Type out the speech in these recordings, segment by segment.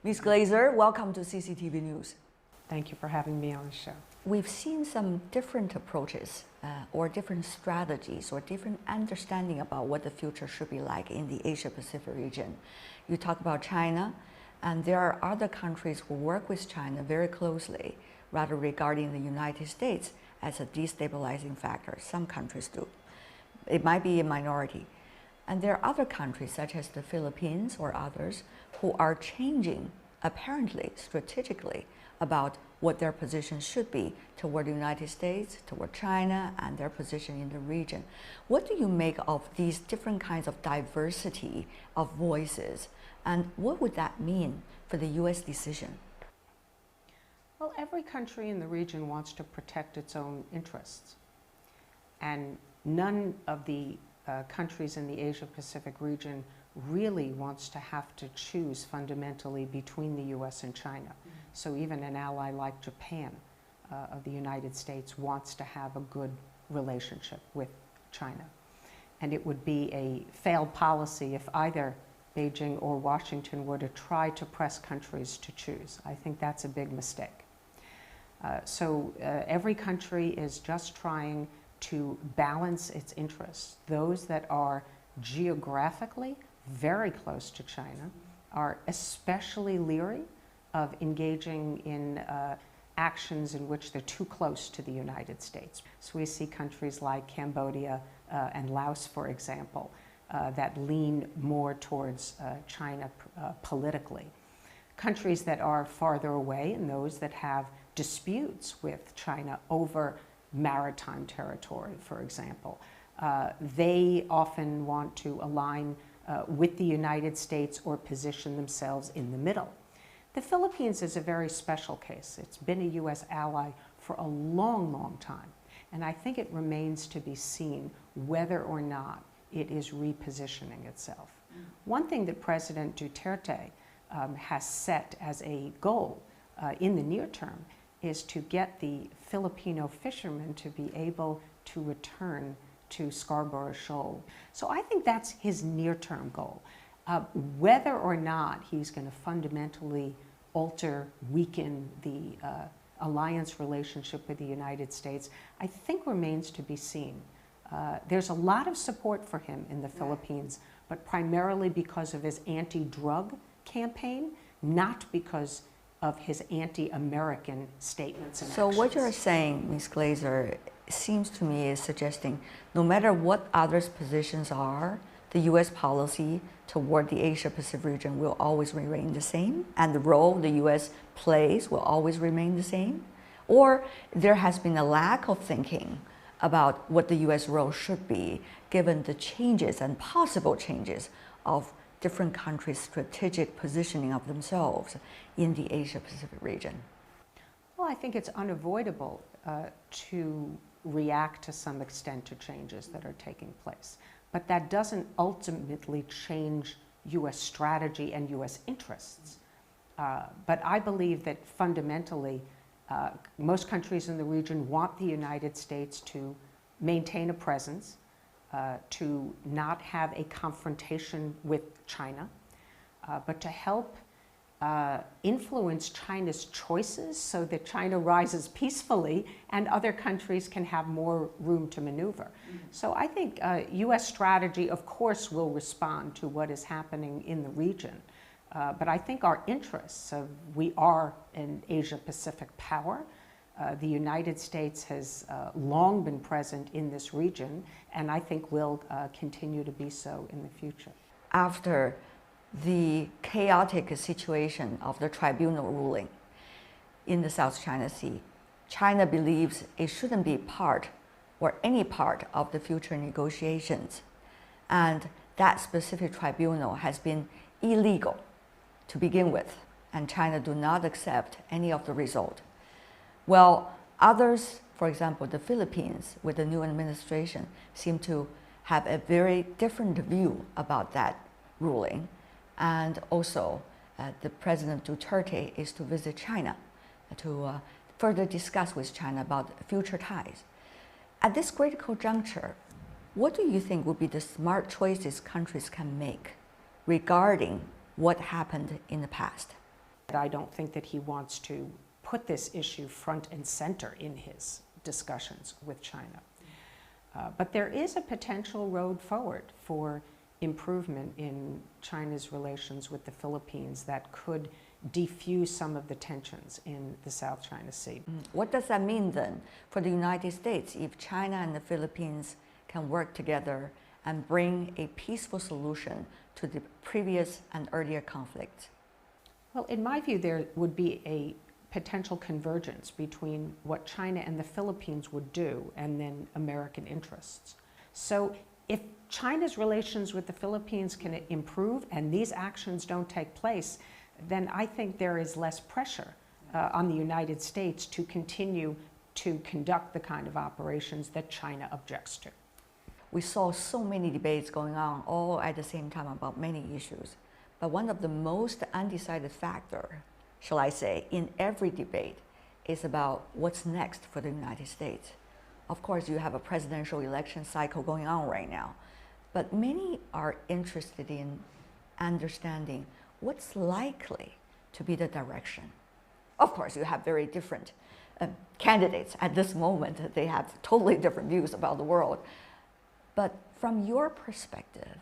Ms. Glaser, welcome to CCTV News. Thank you for having me on the show. We've seen some different approaches or different strategies or different understanding about what the future should be like in the Asia-Pacific region. You talk about China, and there are other countries who work with China very closely, rather regarding the United States as a destabilizing factor. Some countries do. It might be a minority. And there are other countries, such as the Philippines or others, who are changing, apparently, strategically, about what their position should be toward the United States, toward China, and their position in the region. What do you make of these different kinds of diversity of voices, and what would that mean for the U.S. decision? Well, every country in the region wants to protect its own interests, and none of the countries in the Asia-Pacific region really wants to have to choose fundamentally between the U.S. and China. So even an ally like Japan of the United States wants to have a good relationship with China. And it would be a failed policy if either Beijing or Washington were to try to press countries to choose. I think that's a big mistake. Every country is just trying to balance its interests. Those that are geographically very close to China are especially leery of engaging in actions in which they're too close to the United States. So we see countries like Cambodia and Laos, for example, that lean more towards China politically. Countries that are farther away and those that have disputes with China over maritime territory, for example, they often want to align with the United States or position themselves in the middle. The Philippines is a very special case. It's been a U.S. ally for a long, long time, and I think it remains to be seen whether or not it is repositioning itself. One thing that President Duterte has set as a goal in the near term is to get the Filipino fishermen to be able to return to Scarborough Shoal. So I think that's his near-term goal. Whether or not he's going to fundamentally alter, weaken the alliance relationship with the United States, I think remains to be seen. There's a lot of support for him in the Philippines, but primarily because of his anti-drug campaign, not because of his anti-American statements and So actions. what you're saying, Ms. Glaser, seems to me is suggesting no matter what others' positions are, the U.S. policy toward the Asia-Pacific region will always remain the same, and the role the U.S. plays will always remain the same? Or there has been a lack of thinking about what the U.S. role should be, given the changes and possible changes of different countries' strategic positioning of themselves in the Asia-Pacific region? Well, I think it's unavoidable to react to some extent to changes that are taking place. But that doesn't ultimately change U.S. strategy and U.S. interests. But I believe that fundamentally, most countries in the region want the United States to maintain a presence, to not have a confrontation with China, but to help influence China's choices so that China rises peacefully and other countries can have more room to maneuver. So I think U.S. strategy, of course, will respond to what is happening in the region. But I think our interests, we are an Asia-Pacific power. The United States has long been present in this region, and I think will continue to be so in the future. After the chaotic situation of the tribunal ruling in the South China Sea, China believes it shouldn't be part or any part of the future negotiations. And that specific tribunal has been illegal to begin with, and China do not accept any of the result. Well, others, for example, the Philippines with the new administration, seem to have a very different view about that ruling. And also, the President Duterte is to visit China to further discuss with China about future ties. At this critical juncture, what do you think would be the smart choices countries can make regarding what happened in the past? I don't think that he wants to put this issue front and center in his discussions with China. But there is a potential road forward for improvement in China's relations with the Philippines that could defuse some of the tensions in the South China Sea. What does that mean then for the United States if China and the Philippines can work together and bring a peaceful solution to the previous and earlier conflicts? Well, in my view, there would be a potential convergence between what China and the Philippines would do and then American interests. So if China's relations with the Philippines can improve and these actions don't take place, then I think there is less pressure on the United States to continue to conduct the kind of operations that China objects to. We saw so many debates going on all at the same time about many issues. But one of the most undecided factor, shall I say, in every debate is about what's next for the United States. Of course, you have a presidential election cycle going on right now, but many are interested in understanding what's likely to be the direction. Of course, you have very different candidates at this moment. They have totally different views about the world. But from your perspective,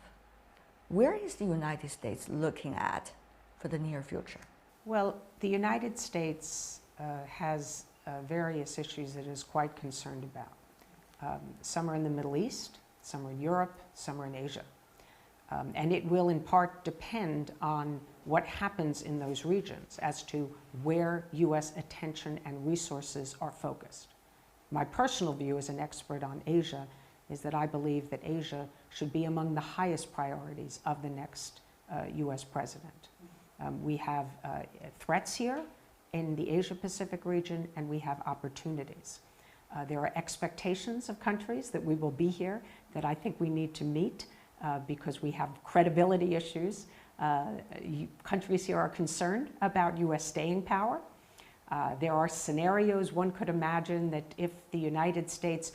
where is the United States looking at for the near future? Well, the United States has various issues that it is quite concerned about. Some are in the Middle East, some are in Europe, some are in Asia. And it will in part depend on what happens in those regions as to where U.S. attention and resources are focused. My personal view as an expert on Asia is that I believe that Asia should be among the highest priorities of the next U.S. president. We have threats here in the Asia-Pacific region, and we have opportunities. There are expectations of countries that we will be here that I think we need to meet because we have credibility issues. Countries here are concerned about U.S. staying power. There are scenarios one could imagine that if the United States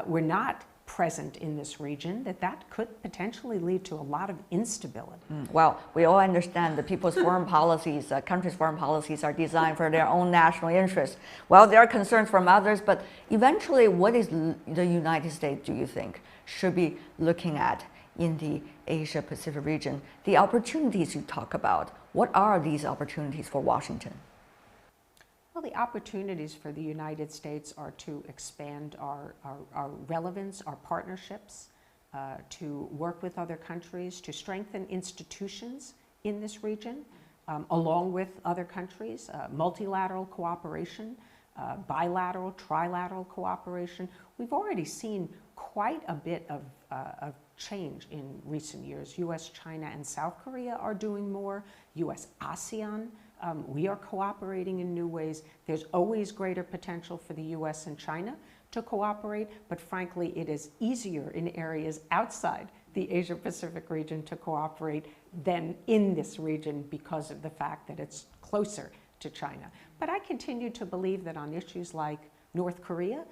were not present in this region, that could potentially lead to a lot of instability. Well, we all understand that people's foreign policies, countries' foreign policies are designed for their own national interests. Well, there are concerns from others, but eventually what is the United States, do you think, should be looking at in the Asia-Pacific region? The opportunities you talk about, what are these opportunities for Washington? Well, the opportunities for the United States are to expand our relevance, our partnerships, to work with other countries, to strengthen institutions in this region, along with other countries, multilateral cooperation, bilateral, trilateral cooperation. We've already seen quite a bit of change in recent years. U.S., China, and South Korea are doing more. U.S., ASEAN. We are cooperating in new ways. There's always greater potential for the U.S. and China to cooperate, but frankly, it is easier in areas outside the Asia-Pacific region to cooperate than in this region because of the fact that it's closer to China. But I continue to believe that on issues like North Korea,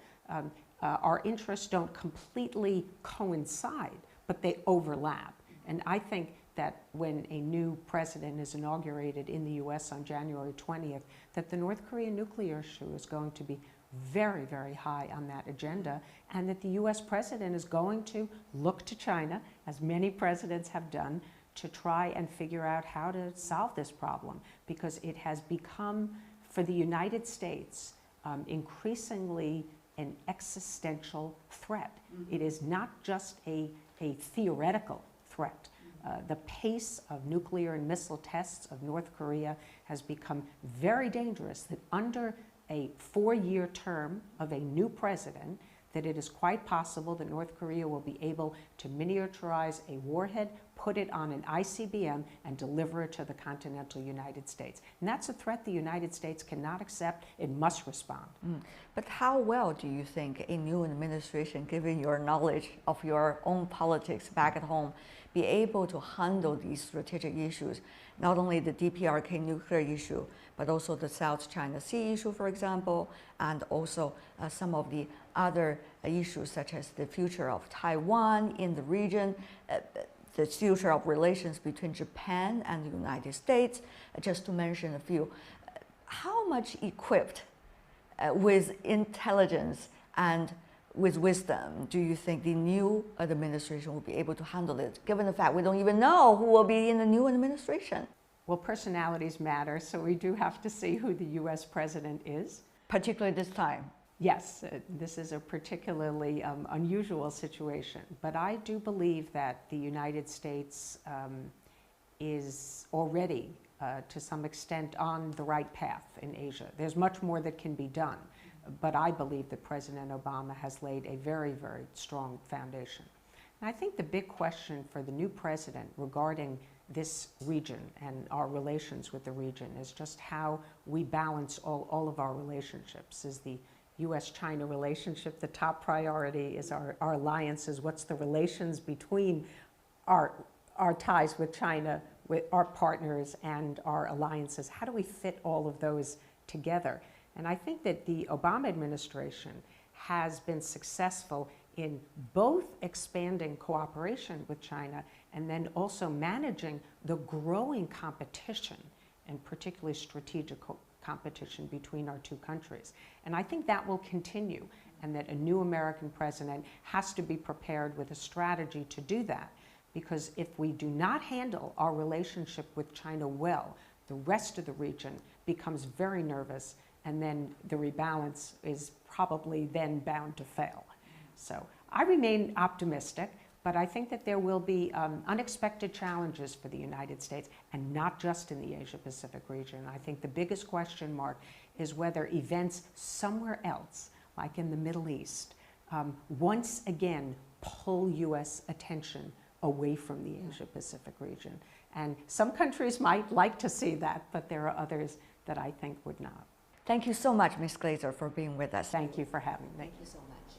our interests don't completely coincide, but they overlap. And I think that when a new president is inaugurated in the U.S. on January 20th, that the North Korean nuclear issue is going to be very, very high on that agenda, and that the U.S. president is going to look to China, as many presidents have done, to try and figure out how to solve this problem, because it has become, for the United States, increasingly an existential threat. It is not just a theoretical threat. The pace of nuclear and missile tests of North Korea has become very dangerous, that under a 4-year term of a new president, that it is quite possible that North Korea will be able to miniaturize a warhead, put it on an ICBM, and deliver it to the continental United States. And that's a threat the United States cannot accept. It must respond. But how well do you think a new administration, given your knowledge of your own politics back at home, be able to handle these strategic issues, not only the DPRK nuclear issue, but also the South China Sea issue, for example, and also some of the other issues such as the future of Taiwan in the region? the future of relations between Japan and the United States, just to mention a few. How much equipped with intelligence and with wisdom do you think the new administration will be able to handle it, given the fact we don't even know who will be in the new administration? Well, personalities matter, so we do have to see who the U.S. president is. Particularly this time. Yes, this is a particularly unusual situation, but I do believe that the United States is already, to some extent, on the right path in Asia. There's much more that can be done, but I believe that President Obama has laid a very, very strong foundation. And I think the big question for the new president regarding this region and our relations with the region is just how we balance all of our relationships. Is the U.S.-China relationship the top priority? Is our alliances? What's the relations between our ties with China, with our partners, and our alliances? How do we fit all of those together? And I think that the Obama administration has been successful in both expanding cooperation with China and then also managing the growing competition, and particularly strategic competition between our two countries. And I think that will continue, and that a new American president has to be prepared with a strategy to do that. Because if we do not handle our relationship with China well, the rest of the region becomes very nervous, and then the rebalance is probably then bound to fail. So I remain optimistic, but I think that there will be unexpected challenges for the United States, and not just in the Asia-Pacific region. I think the biggest question mark is whether events somewhere else, like in the Middle East, once again pull U.S. attention away from the Asia-Pacific region. And some countries might like to see that, but there are others that I think would not. Thank you so much, Ms. Glaser, for being with us. Thank you for having me. Thank you so much.